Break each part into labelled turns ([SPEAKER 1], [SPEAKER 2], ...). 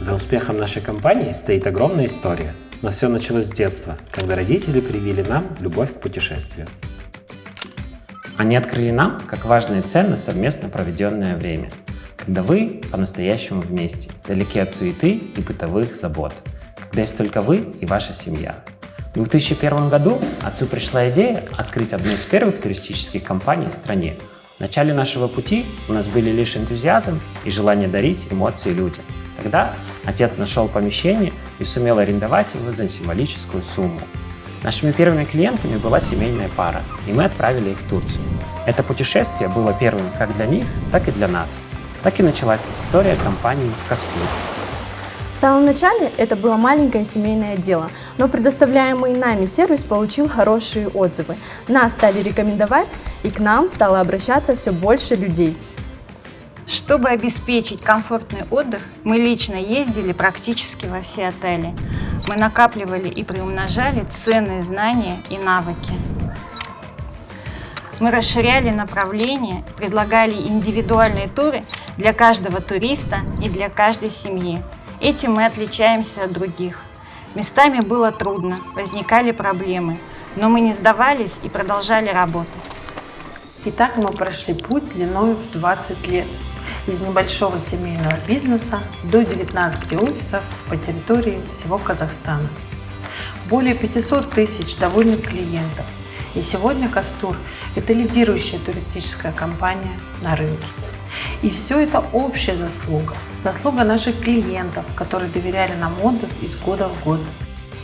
[SPEAKER 1] За успехом нашей компании стоит огромная история, но все началось с детства, когда родители привили нам любовь к путешествию. Они открыли нам, как важно и ценно совместно проведенное время, когда вы по-настоящему вместе, далеки от суеты и бытовых забот, когда есть только вы и ваша семья. В 2001 году отцу пришла идея открыть одну из первых туристических компаний в стране. В начале нашего пути у нас были лишь энтузиазм и желание дарить эмоции людям. Тогда отец нашел помещение и сумел арендовать его за символическую сумму. Нашими первыми клиентами была семейная пара, и мы отправили их в Турцию. Это путешествие было первым как для них, так и для нас. Так и началась история компании «Кастур».
[SPEAKER 2] В самом начале это было маленькое семейное дело, но предоставляемый нами сервис получил хорошие отзывы. Нас стали рекомендовать, и к нам стало обращаться все больше людей.
[SPEAKER 3] Чтобы обеспечить комфортный отдых, мы лично ездили практически во все отели. Мы накапливали и приумножали ценные знания и навыки. Мы расширяли направления, предлагали индивидуальные туры для каждого туриста и для каждой семьи. Этим мы отличаемся от других. Местами было трудно, возникали проблемы, но мы не сдавались и продолжали работать.
[SPEAKER 4] Итак, мы прошли путь длиной в 20 лет. Из небольшого семейного бизнеса до 19 офисов по территории всего Казахстана. Более 500 тысяч довольных клиентов. И сегодня Кастур – это лидирующая туристическая компания на рынке. И все это общая заслуга. Заслуга наших клиентов, которые доверяли нам отдых из года в год.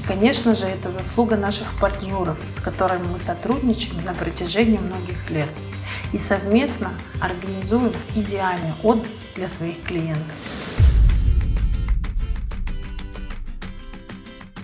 [SPEAKER 4] И, конечно же, это заслуга наших партнеров, с которыми мы сотрудничаем на протяжении многих лет. И совместно организуем идеальный отдых для своих клиентов.